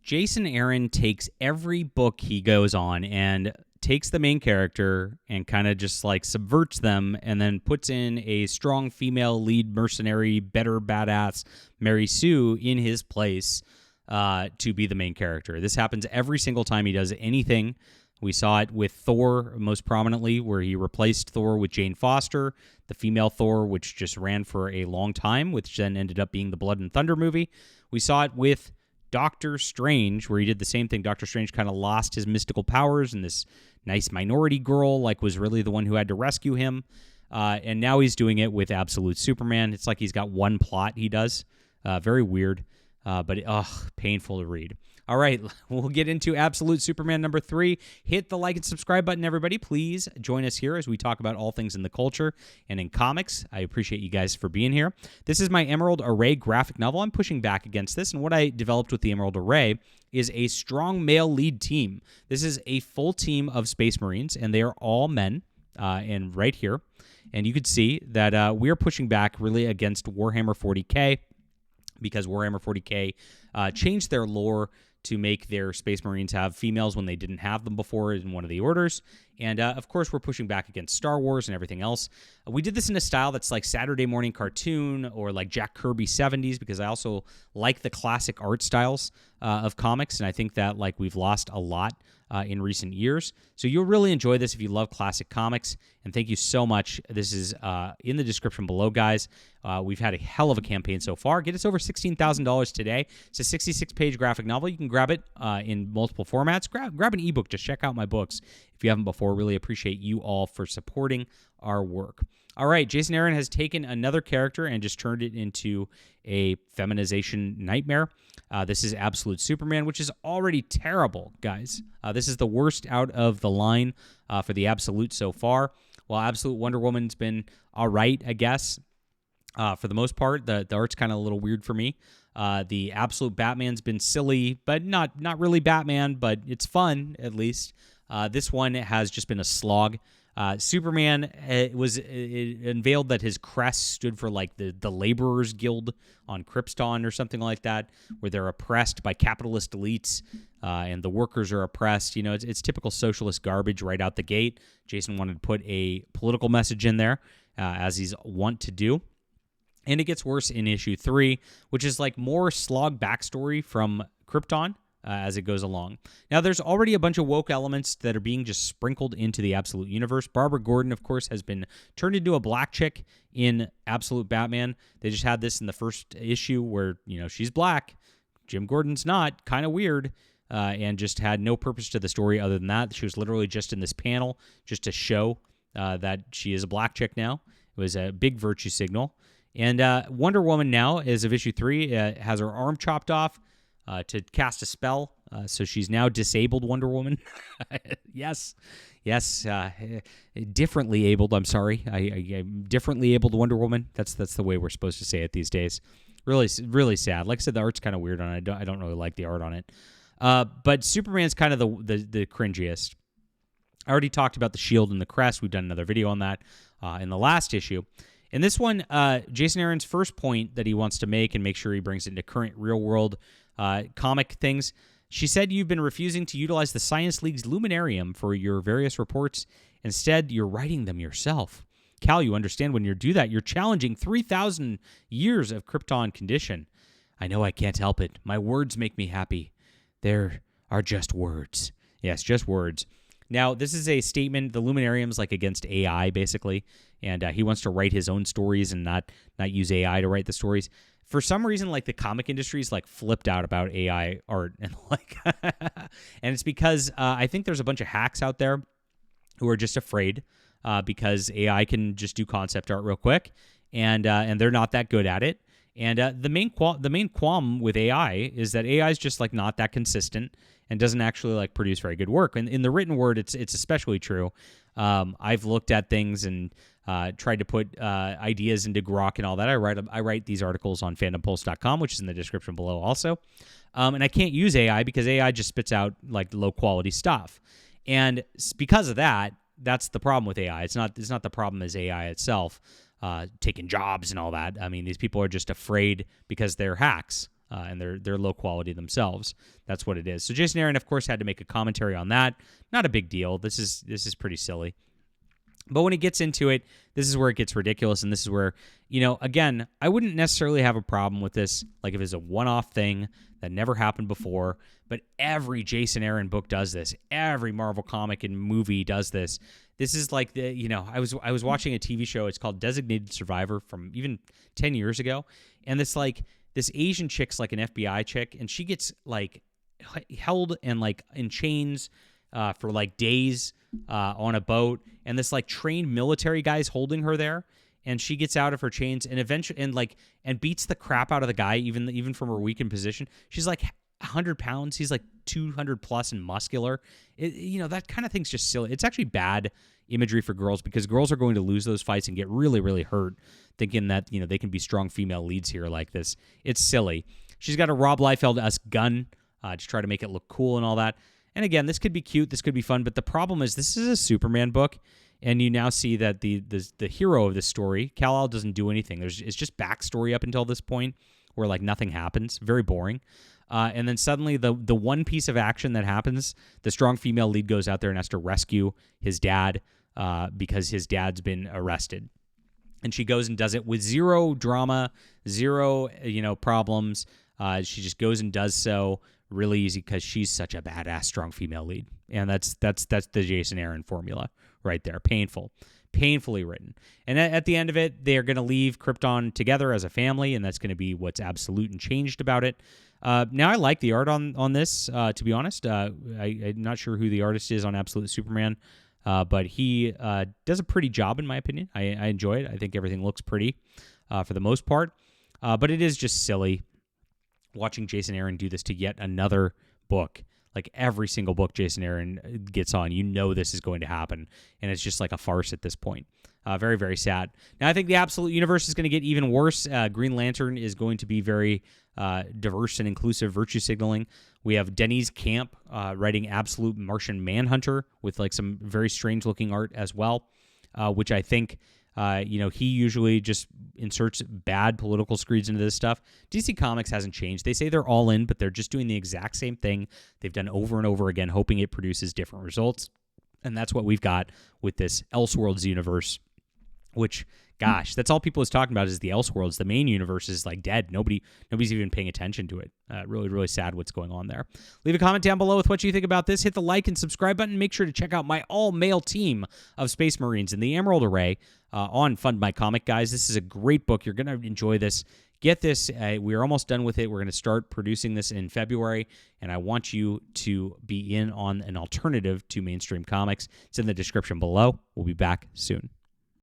Jason Aaron takes every book he goes on and takes the main character and kind of just like subverts them and then puts in a strong female lead mercenary, better badass Mary Sue in his place to be the main character. This happens every single time he does anything. We saw it with Thor most prominently, where he replaced Thor with Jane Foster, the female Thor, which just ran for a long time, which then ended up being the Blood and Thunder movie. We saw it with Doctor Strange, where he did the same thing. Doctor Strange kind of lost his mystical powers, and this nice minority girl was really the one who had to rescue him. And now he's doing it with Absolute Superman. It's like he's got one plot he does. Very weird, but painful to read. All right, we'll get into Absolute Superman number 3. Hit the like and subscribe button, everybody. Please join us here as we talk about all things in the culture and in comics. I appreciate you guys for being here. This is my Emerald Array graphic novel. I'm pushing back against this, and what I developed with the Emerald Array is a strong male lead team. This is a full team of Space Marines, and they are all men, and right here. And you could see that we're pushing back really against Warhammer 40K, because Warhammer 40K changed their lore to make their Space Marines have females when they didn't have them before in one of the orders. And, of course, we're pushing back against Star Wars and everything else. We did this in a style that's like Saturday morning cartoon or like Jack Kirby 70s, because I also like the classic art styles of comics, and I think that we've lost a lot in recent years. So you'll really enjoy this if you love classic comics, and thank you so much. This is in the description below, guys. We've had a hell of a campaign so far. Get us over $16,000 today. It's a 66-page graphic novel. You can grab it in multiple formats. Grab an ebook. Just check out my books if you haven't before. Really appreciate you all for supporting our work. All right, Jason Aaron has taken another character and just turned it into a feminization nightmare. This is Absolute Superman, which is already terrible, guys. This is the worst out of the line for the Absolute so far. While Absolute Wonder Woman's been all right, I guess, for the most part. The art's kind of a little weird for me. The Absolute Batman's been silly, but not really Batman, but it's fun, at least. This one has just been a slog. Superman it unveiled that his crest stood for the Laborers Guild on Krypton or something like that, where they're oppressed by capitalist elites and the workers are oppressed. You know, it's typical socialist garbage right out the gate. Jason wanted to put a political message in there, as he's wont to do. And it gets worse in issue 3, which is more slog backstory from Krypton as it goes along. Now, there's already a bunch of woke elements that are being just sprinkled into the Absolute universe. Barbara Gordon, of course, has been turned into a black chick in Absolute Batman. They just had this in the first issue where, she's black. Jim Gordon's not. Kind of weird. And just had no purpose to the story other than that. She was literally just in this panel just to show that she is a black chick now. It was a big virtue signal. And Wonder Woman now, as of issue 3, has her arm chopped off to cast a spell. So she's now disabled Wonder Woman. Yes, differently abled. I'm sorry. I'm differently abled Wonder Woman. That's the way we're supposed to say it these days. Really, really sad. Like I said, the art's kind of weird on it. I don't really like the art on it. But Superman's kind of the cringiest. I already talked about the shield and the crest. We've done another video on that in the last issue. In this one, Jason Aaron's first point that he wants to make and make sure he brings it into current real-world comic things. She said you've been refusing to utilize the Science League's Luminarium for your various reports. Instead, you're writing them yourself. Cal, you understand when you do that, you're challenging 3,000 years of Krypton condition. I know I can't help it. My words make me happy. There are just words. Yes, just words. Now, this is a statement. The Luminarium's against AI, basically, and he wants to write his own stories and not use AI to write the stories. For some reason, the comic industry's flipped out about AI art, and and it's because I think there's a bunch of hacks out there who are just afraid because AI can just do concept art real quick, and they're not that good at it. And the main qualm with AI is that AI is just not that consistent and doesn't actually produce very good work. And in the written word, it's especially true. I've looked at things and tried to put ideas into Grok and all that. I write these articles on fandompulse.com, which is in the description below also. And I can't use AI because AI just spits out low quality stuff. And because of that, that's the problem with AI. It's not the problem as AI itself taking jobs and all that. I mean, these people are just afraid because they're hacks. and they're low quality themselves. That's what it is. So Jason Aaron, of course, had to make a commentary on that. Not a big deal. This is pretty silly. But when it gets into it, this is where it gets ridiculous, and this is where, again, I wouldn't necessarily have a problem with this, like if it's a one-off thing that never happened before, but every Jason Aaron book does this. Every Marvel comic and movie does this. This is like I was watching a TV show. It's called Designated Survivor from even 10 years ago, and this Asian chick's like an FBI chick, and she gets like held and like in chains for like days on a boat, and this like trained military guy's holding her there, and she gets out of her chains and eventually and beats the crap out of the guy even from her weakened position. She's like 100 pounds. He's like 200 plus and muscular. That kind of thing's just silly. It's actually bad imagery for girls because girls are going to lose those fights and get really, really hurt thinking that, they can be strong female leads here like this. It's silly. She's got a Rob Liefeld-esque gun to try to make it look cool and all that. And again, this could be cute. This could be fun. But the problem is this is a Superman book. And you now see that the hero of this story, Kal-El, doesn't do anything. It's just backstory up until this point where like nothing happens. Very boring. And then suddenly the one piece of action that happens, the strong female lead goes out there and has to rescue his dad because his dad's been arrested. And she goes and does it with zero drama, zero problems. She just goes and does so really easy because she's such a badass strong female lead. And that's the Jason Aaron formula right there. Painfully written. And at the end of it, they are going to leave Krypton together as a family, and that's going to be what's absolute and changed about it. Now, I like the art on this, to be honest. I'm not sure who the artist is on Absolute Superman, but he does a pretty job, in my opinion. I enjoy it. I think everything looks pretty for the most part. But it is just silly watching Jason Aaron do this to yet another book. Like every single book Jason Aaron gets on, this is going to happen. And it's just like a farce at this point. Very, very sad. Now, I think the Absolute Universe is going to get even worse. Green Lantern is going to be very diverse and inclusive, virtue signaling. We have Denise Camp writing Absolute Martian Manhunter with like some very strange looking art as well, which I think, he usually just inserts bad political screeds into this stuff. DC Comics hasn't changed. They say they're all in, but they're just doing the exact same thing they've done over and over again, hoping it produces different results. And that's what we've got with this Elseworlds universe, which, gosh, that's all people is talking about is the Elseworlds. The main universe is like dead. Nobody's even paying attention to it. Really, really sad what's going on there. Leave a comment down below with what you think about this. Hit the like and subscribe button. Make sure to check out my all-male team of Space Marines in the Emerald Array on Fund My Comic, guys. This is a great book. You're going to enjoy this. Get this. We're almost done with it. We're going to start producing this in February, and I want you to be in on an alternative to mainstream comics. It's in the description below. We'll be back soon.